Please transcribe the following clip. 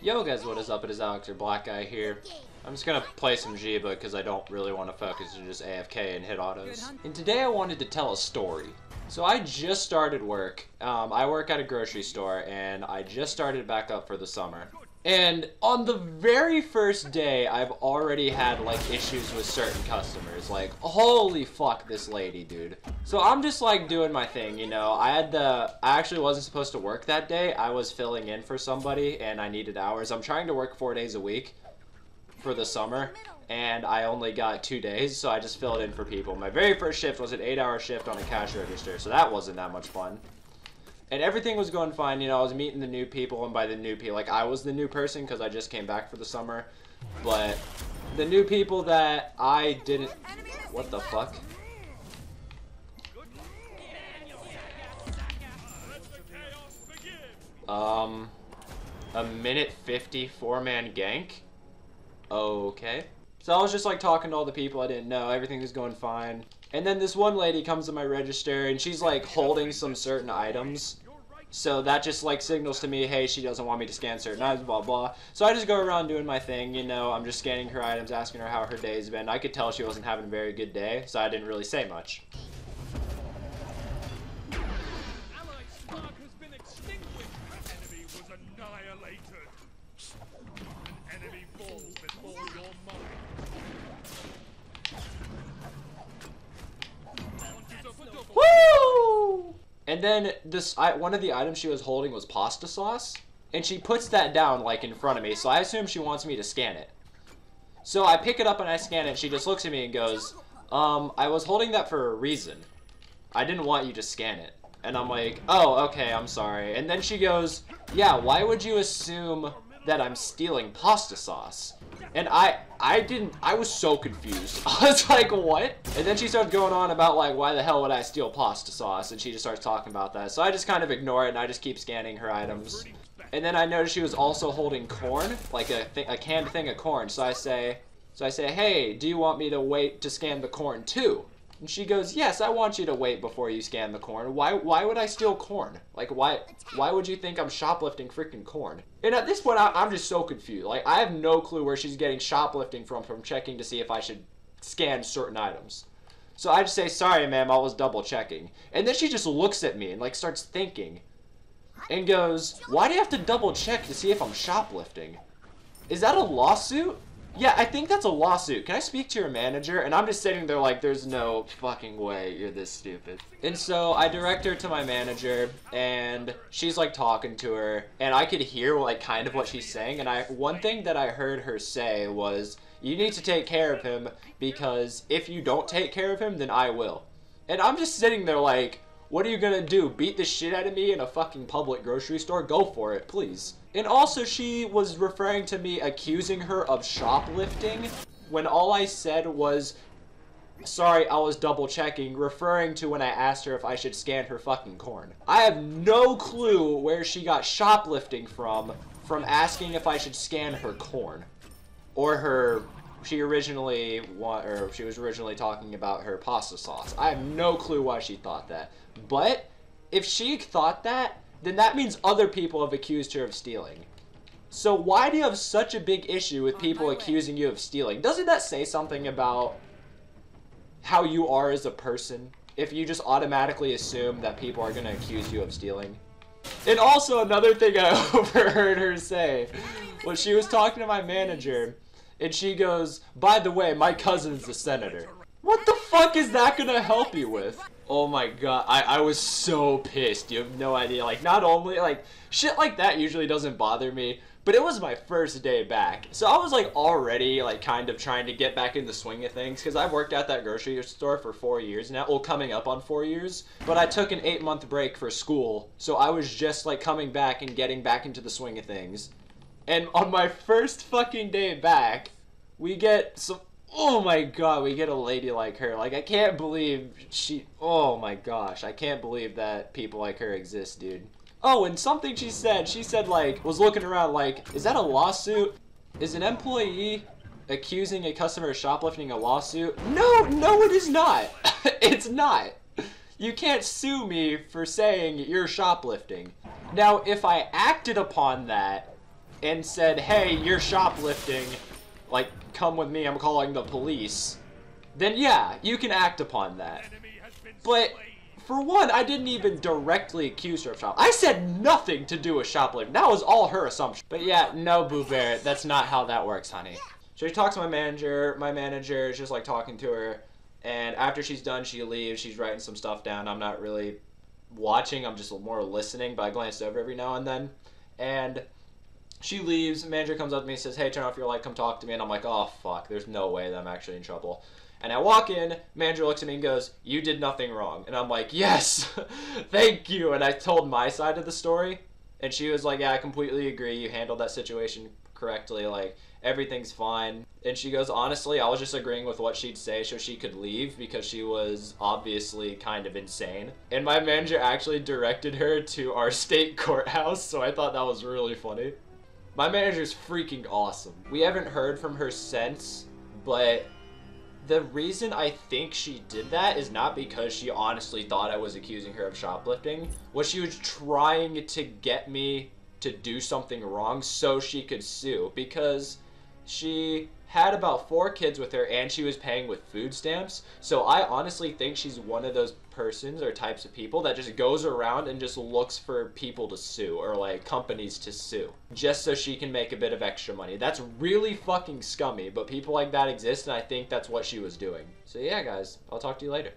Yo guys, what is up? It is Alex, your black guy here. I'm just gonna play some Jiba because I don't really want to focus and just AFK and hit autos. And today I wanted to tell a story. So I just started work. I work at a grocery store and I just started back up for the summer. And on the very first day, I've already had like issues with certain customers. Like, holy fuck, this lady, dude. So I'm just like doing my thing, you know. I actually wasn't supposed to work that day. I was filling in for somebody and I needed hours. I'm trying to work 4 days a week for the summer and I only got 2 days, so I just filled in for people. My very first shift was an 8-hour shift on a cash register, so that wasn't that much fun. And everything was going fine, you know, I was meeting the new people, and by the new people, like, I was the new person because I just came back for the summer. But the new people that I didn't... What the fuck? A minute 50 4-man gank? Okay. So I was just, like, talking to all the people I didn't know, everything was going fine. And then this one lady comes to my register, and she's, like, holding some certain items. So that just, like, signals to me, hey, she doesn't want me to scan certain items, blah, blah. So I just go around doing my thing, you know. I'm just scanning her items, asking her how her day's been. I could tell she wasn't having a very good day, so I didn't really say much. Woo! And then one of the items she was holding was pasta sauce, and she puts that down like in front of me, so I assume she wants me to scan it. So I pick it up and I scan it, and she just looks at me and goes, I was holding that for a reason. I didn't want you to scan it. And I'm like, oh, okay, I'm sorry. And then she goes, yeah, why would you assume that I'm stealing pasta sauce? And I was so confused. I was like, what? And then she started going on about, like, why the hell would I steal pasta sauce? And she just starts talking about that. So I just kind of ignore it, and I just keep scanning her items. And then I noticed she was also holding corn, like a canned thing of corn. So I say, hey, do you want me to wait to scan the corn too? And she goes, yes, I want you to wait before you scan the corn. Why would I steal corn? Like, why would you think I'm shoplifting freaking corn? And at this point, I'm just so confused. Like, I have no clue where she's getting shoplifting from checking to see if I should scan certain items. So I just say, sorry, ma'am, I was double checking. And then she just looks at me and, like, starts thinking. And goes, why do you have to double check to see if I'm shoplifting? Is that a lawsuit? Yeah, I think that's a lawsuit. Can I speak to your manager? And I'm just sitting there like, there's no fucking way you're this stupid. And so I direct her to my manager, and she's like talking to her, and I could hear like kind of what she's saying. And one thing that I heard her say was, you need to take care of him, because if you don't take care of him, then I will. And I'm just sitting there like, what are you gonna do? Beat the shit out of me in a fucking public grocery store? Go for it, please. And also, she was referring to me accusing her of shoplifting when all I said was, sorry, I was double checking, referring to when I asked her if I should scan her fucking corn. I have no clue where she got shoplifting from asking if I should scan her corn. Or she was originally talking about her pasta sauce. I have no clue why she thought that. But if she thought that, then that means other people have accused her of stealing. So why do you have such a big issue with people accusing you of stealing? Doesn't that say something about how you are as a person, if you just automatically assume that people are going to accuse you of stealing? And also another thing I overheard her say was she was talking to my manager, and she goes, by the way, my cousin's a senator. What the fuck is that gonna help you with? Oh my god, I was so pissed. You have no idea. Like, not only, like, shit like that usually doesn't bother me, but it was my first day back. So I was, like, already, like, kind of trying to get back in the swing of things, because I've worked at that grocery store for 4 years now. Well, coming up on 4 years. But I took an 8-month break for school, so I was just, like, coming back and getting back into the swing of things. And on my first fucking day back, we get some... Oh my god, we get a lady like her. Like, I can't believe oh my gosh, I can't believe that people like her exist, dude. Oh, and something she said, like, was looking around like, is that a lawsuit? Is an employee accusing a customer of shoplifting a lawsuit? No, it is not. It's not. You can't sue me for saying you're shoplifting. Now, if I acted upon that, and said, hey, you're shoplifting, like, come with me, I'm calling the police, then yeah, you can act upon that. But for one, I didn't even directly accuse her of shoplifting. I said nothing to do with shoplifting. That was all her assumption. But yeah, no, Boo Bear, that's not how that works, honey. So she talks to my manager. My manager is just like talking to her. And after she's done, she leaves. She's writing some stuff down. I'm not really watching. I'm just more listening, but I glanced over every now and then. And she leaves. Manager comes up to me and says, hey, turn off your light. Come talk to me. And I'm like, oh, fuck. There's no way that I'm actually in trouble. And I walk in, manager looks at me and goes, you did nothing wrong. And I'm like, yes, thank you. And I told my side of the story. And she was like, yeah, I completely agree. You handled that situation correctly. Like, everything's fine. And she goes, honestly, I was just agreeing with what she'd say so she could leave because she was obviously kind of insane. And my manager actually directed her to our state courthouse, so I thought that was really funny. My manager's freaking awesome. We haven't heard from her since, but the reason I think she did that is not because she honestly thought I was accusing her of shoplifting. Was she was trying to get me to do something wrong so she could sue, because she had about 4 kids with her and she was paying with food stamps. So I honestly think she's one of those persons or types of people that just goes around and just looks for people to sue, or like companies to sue, just so she can make a bit of extra money. That's really fucking scummy, but people like that exist, and I think that's what she was doing. So yeah, guys, I'll talk to you later.